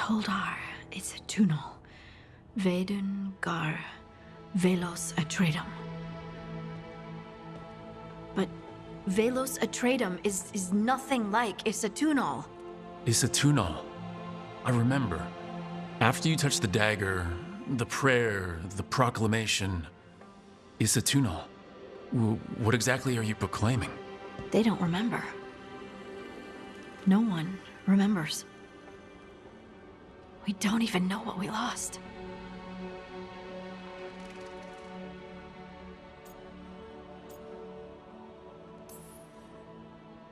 Toldar, it's a tunal. Vedun gar velos atredum. But velos atredum is nothing like Isatunal. Isatunal. I remember. After you touched the dagger, the prayer, the proclamation, Isatunal. What exactly are you proclaiming? They don't remember. No one remembers. We don't even know what we lost.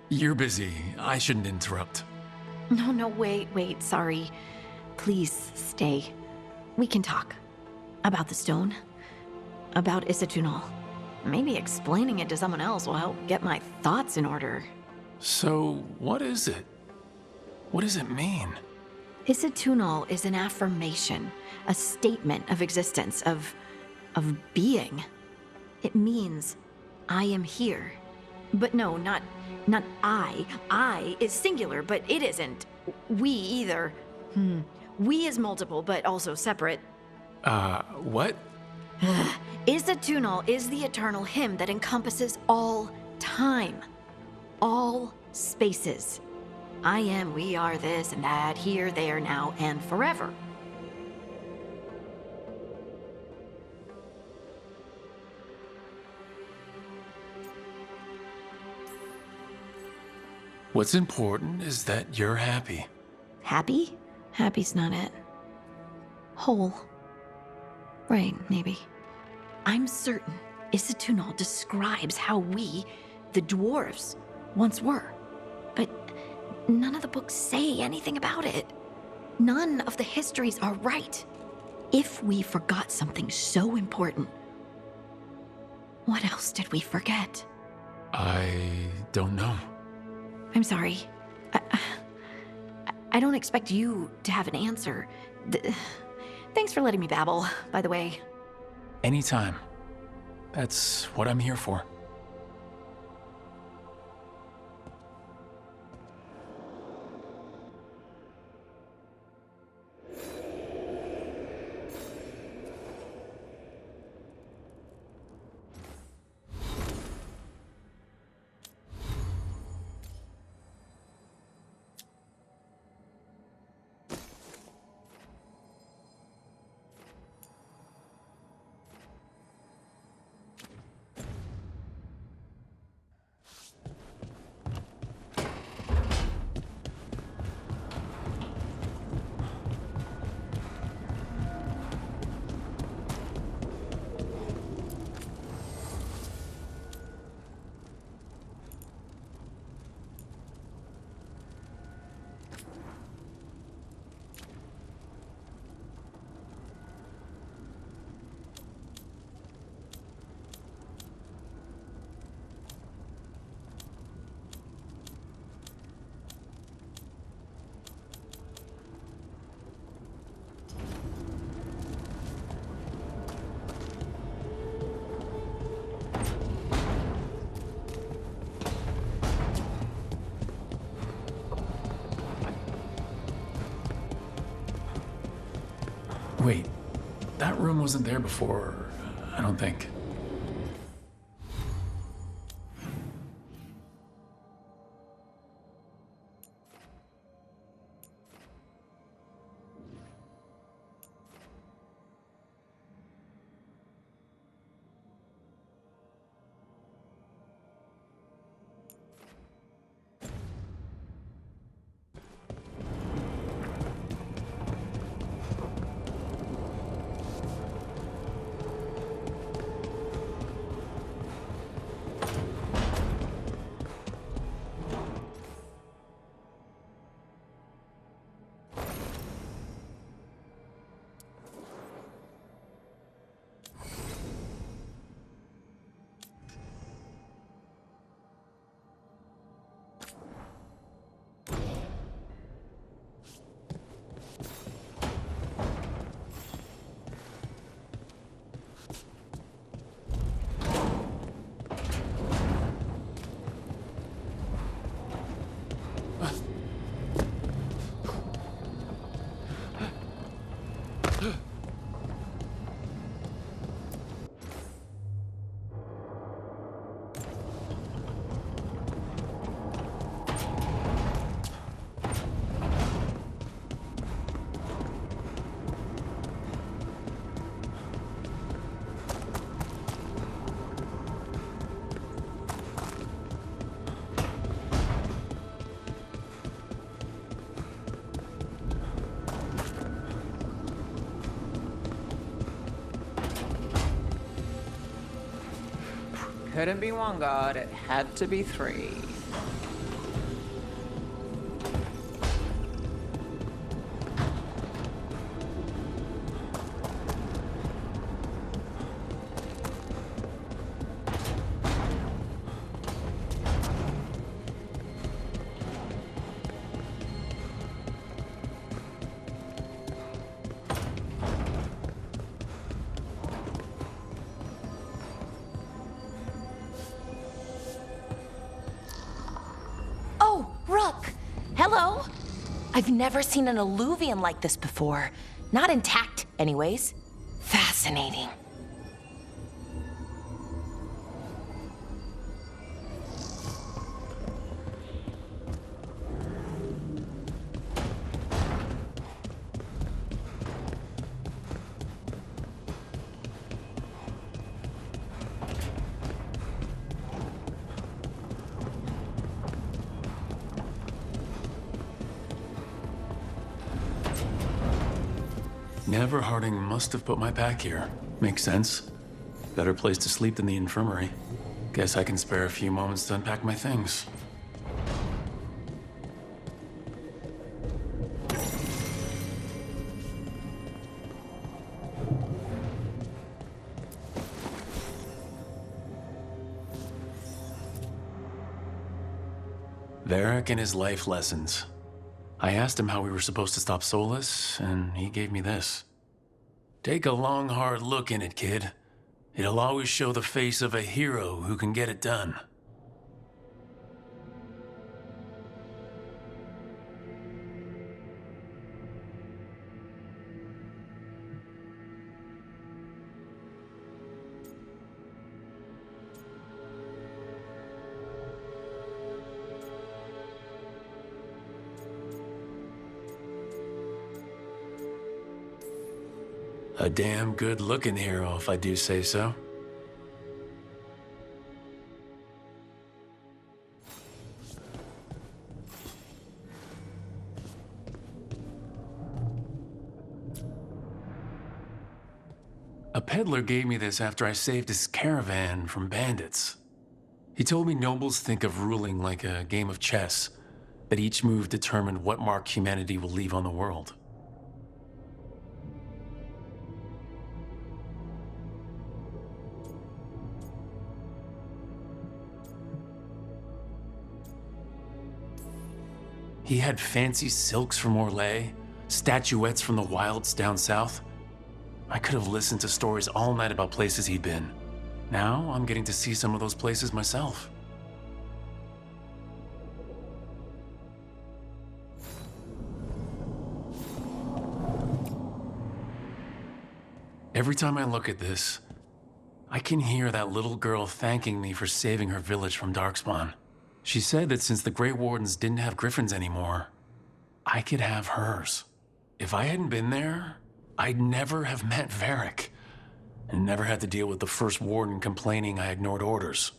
You're busy. I shouldn't interrupt. No, wait, sorry. Please stay. We can talk. About the stone. About Isatunal. Maybe explaining it to someone else will help get my thoughts in order. So, what is it? What does it mean? Isatunal is an affirmation, a statement of existence, of being. It means, I am here. But no, not I. I is singular, but it isn't. We either. We is multiple, but also separate. What? Isatunal is the eternal hymn that encompasses all time. All spaces. I am, we are, this and that, here, there, now, and forever. What's important is that you're happy. Happy? Happy's not it. Whole. Right, maybe. I'm certain Isatunal describes how we, the dwarves, once were. But none of the books say anything about it. None of the histories are right. If we forgot something so important, what else did we forget? I don't know. I'm sorry. I don't expect you to have an answer. Thanks for letting me babble, by the way. Anytime. That's what I'm here for. Wait, that room wasn't there before, I don't think. couldn't be one god, it had to be three. Oh, Rook! Hello? I've never seen an alluvium like this before. Not intact, anyways. Fascinating. Never Harding must have put my pack here. Makes sense. Better place to sleep than the infirmary. Guess I can spare a few moments to unpack my things. Varric and his life lessons. I asked him how we were supposed to stop Solas, and he gave me this. Take a long, hard look in it, kid. It'll always show the face of a hero who can get it done. A damn good-looking hero, if I do say so. A peddler gave me this after I saved his caravan from bandits. He told me nobles think of ruling like a game of chess, that each move determined what mark humanity will leave on the world. He had fancy silks from Orlais, statuettes from the wilds down south. I could have listened to stories all night about places he'd been. Now I'm getting to see some of those places myself. Every time I look at this, I can hear that little girl thanking me for saving her village from Darkspawn. She said that since the Grey Wardens didn't have griffins anymore, I could have hers. If I hadn't been there, I'd never have met Varric, and never had to deal with the first warden complaining I ignored orders.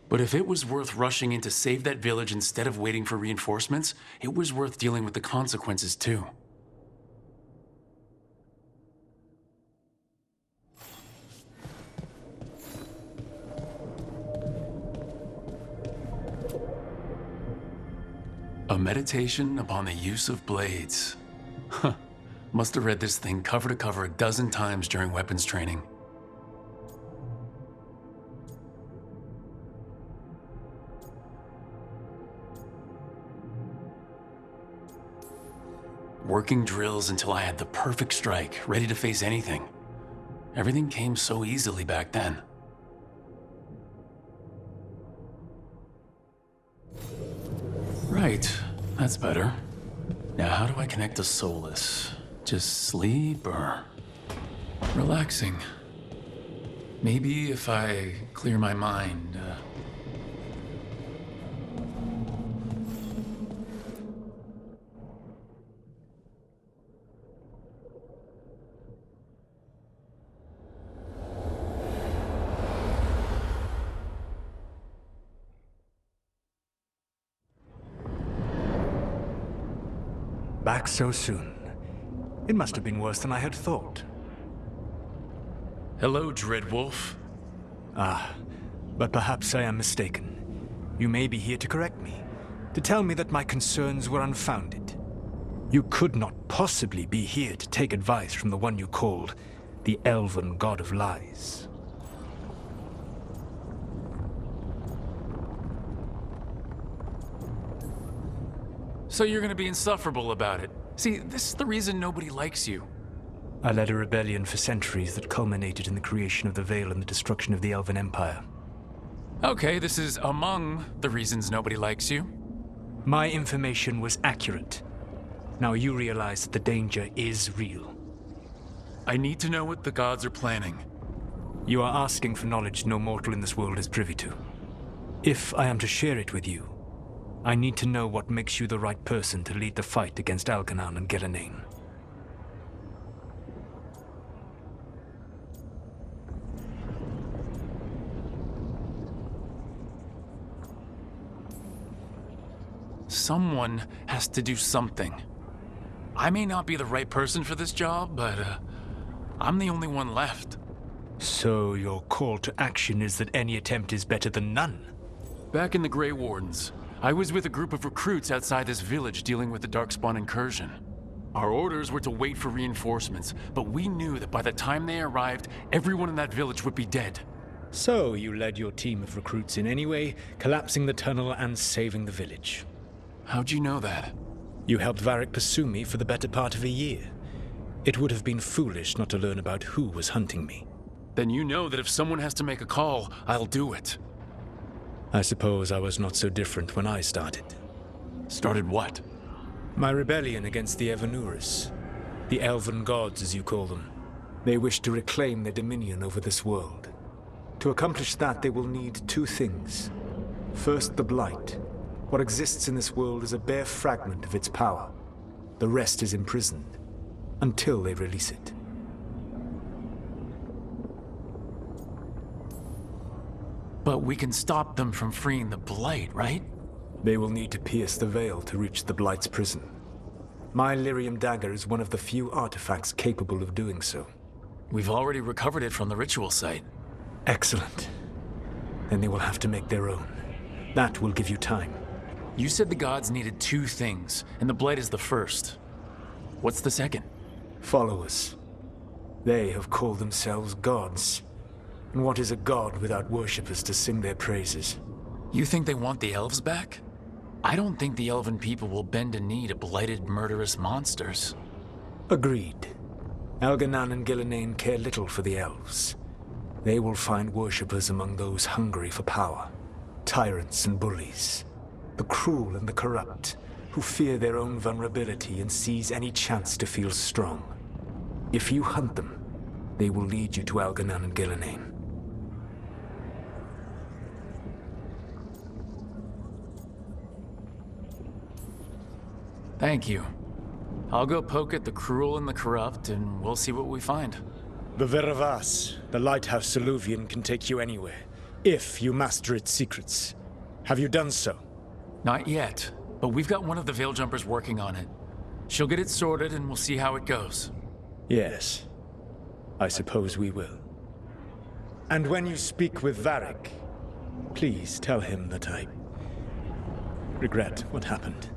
But if it was worth rushing in to save that village instead of waiting for reinforcements, it was worth dealing with the consequences too. A meditation upon the use of blades. Huh. Must have read this thing cover to cover a dozen times during weapons training. Working drills until I had the perfect strike, ready to face anything. Everything came so easily back then. Right, that's better. Now how do I connect to Solas? Just sleep or relaxing? Maybe if I clear my mind. Back so soon. It must have been worse than I had thought. Hello, Dreadwolf. But perhaps I am mistaken. You may be here to correct me, to tell me that my concerns were unfounded. You could not possibly be here to take advice from the one you called the elven god of lies. So you're gonna be insufferable about it. See, this is the reason nobody likes you. I led a rebellion for centuries that culminated in the creation of the Veil and the destruction of the Elven Empire. Okay, this is among the reasons nobody likes you. My information was accurate. Now you realize that the danger is real. I need to know what the gods are planning. You are asking for knowledge no mortal in this world is privy to. If I am to share it with you, I need to know what makes you the right person to lead the fight against Algernon and Gillenane. Someone has to do something. I may not be the right person for this job, but I'm the only one left. So your call to action is that any attempt is better than none? Back in the Grey Wardens, I was with a group of recruits outside this village dealing with the Darkspawn incursion. Our orders were to wait for reinforcements, but we knew that by the time they arrived, everyone in that village would be dead. So you led your team of recruits in any way, collapsing the tunnel and saving the village. How'd you know that? You helped Varric pursue me for the better part of a year. It would have been foolish not to learn about who was hunting me. Then you know that if someone has to make a call, I'll do it. I suppose I was not so different when I started. Started what? My rebellion against the Evanuris. The elven gods, as you call them. They wish to reclaim their dominion over this world. To accomplish that, they will need two things. First, the Blight. What exists in this world is a bare fragment of its power. The rest is imprisoned, until they release it. But we can stop them from freeing the Blight, right? They will need to pierce the veil to reach the Blight's prison. My Lyrium dagger is one of the few artifacts capable of doing so. We've already recovered it from the ritual site. Excellent. Then they will have to make their own. That will give you time. You said the gods needed two things, and the Blight is the first. What's the second? Followers. They have called themselves gods. And what is a god without worshippers to sing their praises? You think they want the elves back? I don't think the elven people will bend a knee to blighted, murderous monsters. Agreed. Algernon and Gillenane care little for the elves. They will find worshippers among those hungry for power. Tyrants and bullies. The cruel and the corrupt, who fear their own vulnerability and seize any chance to feel strong. If you hunt them, they will lead you to Algernon and Gillenane. Thank you. I'll go poke at the cruel and the corrupt, and we'll see what we find. The Veravas, the Lighthouse Soluvian, can take you anywhere, if you master its secrets. Have you done so? Not yet, but we've got one of the Veil Jumpers working on it. She'll get it sorted, and we'll see how it goes. Yes. I suppose we will. And when you speak with Varric, please tell him that I regret what happened.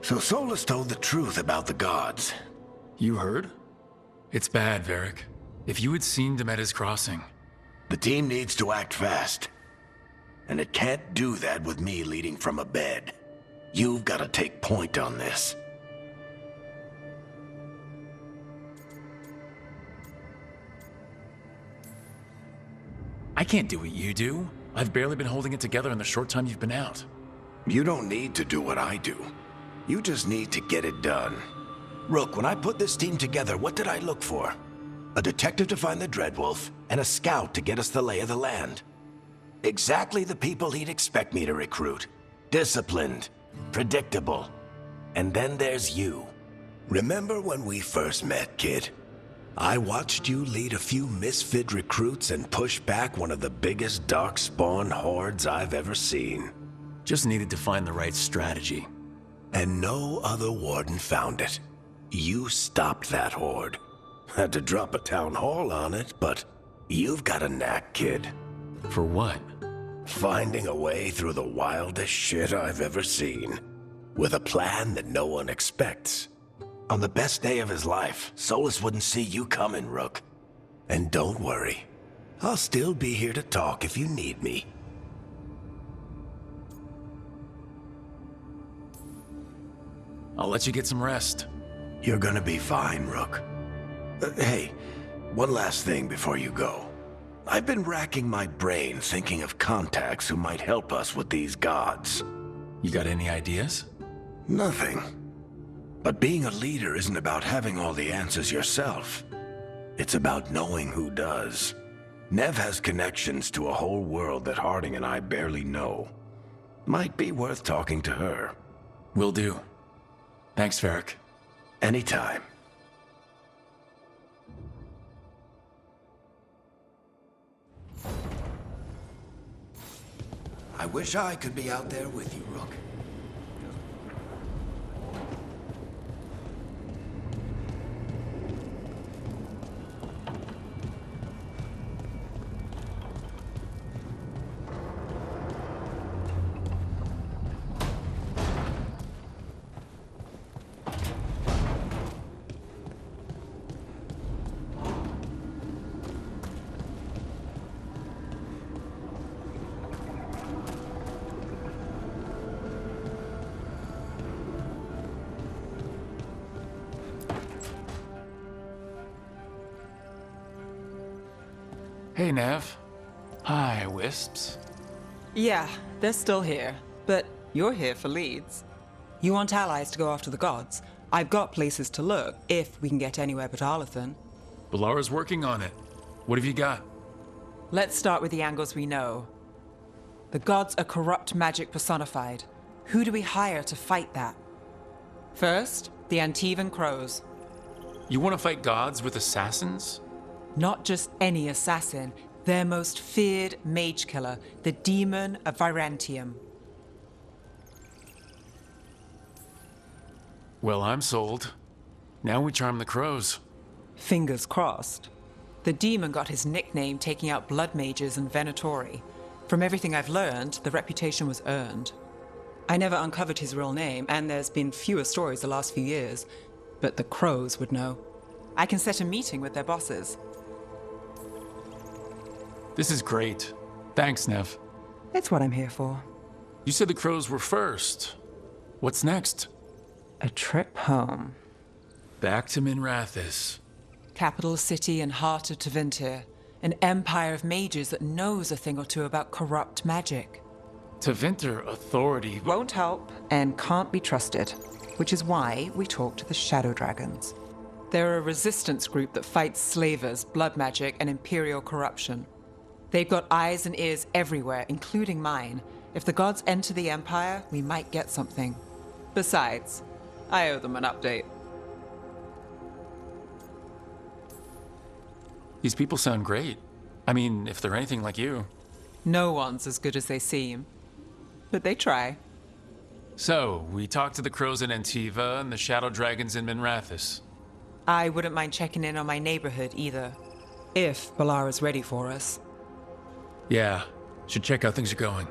So Solas told the truth about the gods. You heard? It's bad, Varric. If you had seen Demeda's crossing. The team needs to act fast. And it can't do that with me leading from a bed. You've got to take point on this. I can't do what you do. I've barely been holding it together in the short time you've been out. You don't need to do what I do. You just need to get it done. Rook, when I put this team together, what did I look for? A detective to find the Dreadwolf, and a scout to get us the lay of the land. Exactly the people he'd expect me to recruit. Disciplined, predictable. And then there's you. Remember when we first met, kid? I watched you lead a few misfit recruits and push back one of the biggest darkspawn hordes I've ever seen. Just needed to find the right strategy. And no other warden found it. You stopped that horde. Had to drop a town hall on it, but you've got a knack, kid. For what? Finding a way through the wildest shit I've ever seen. With a plan that no one expects. On the best day of his life, Solas wouldn't see you coming, Rook. And don't worry. I'll still be here to talk if you need me. I'll let you get some rest. You're gonna be fine, Rook. Hey, one last thing before you go. I've been racking my brain thinking of contacts who might help us with these gods. You got any ideas? Nothing. But being a leader isn't about having all the answers yourself. It's about knowing who does. Nev has connections to a whole world that Harding and I barely know. Might be worth talking to her. Will do. Thanks, Varric. Anytime. I wish I could be out there with you, Rook. Hey, Nev. Hi, Wisps. Yeah, they're still here. But you're here for leads. You want allies to go after the gods? I've got places to look, if we can get anywhere but Arlathan. Balara's working on it. What have you got? Let's start with the angles we know. The gods are corrupt magic personified. Who do we hire to fight that? First, the Antivan Crows. You want to fight gods with assassins? Not just any assassin, their most feared mage killer, the Demon of Virantium. Well, I'm sold. Now we charm the crows. Fingers crossed. The demon got his nickname taking out blood mages and Venatori. From everything I've learned, the reputation was earned. I never uncovered his real name, and there's been fewer stories the last few years, but the crows would know. I can set a meeting with their bosses. This is great. Thanks, Nev. It's what I'm here for. You said the crows were first. What's next? A trip home. Back to Minrathous. Capital city and heart of Tevinter. An empire of mages that knows a thing or two about corrupt magic. Tevinter authority Won't help and can't be trusted, which is why we talk to the Shadow Dragons. They're a resistance group that fights slavers, blood magic, and imperial corruption. They've got eyes and ears everywhere, including mine. If the gods enter the Empire, we might get something. Besides, I owe them an update. These people sound great. I mean, if they're anything like you. No one's as good as they seem. But they try. So, we talked to the crows in Antiva and the shadow dragons in Minrathous. I wouldn't mind checking in on my neighborhood either. If Balara's ready for us. Yeah, should check how things are going.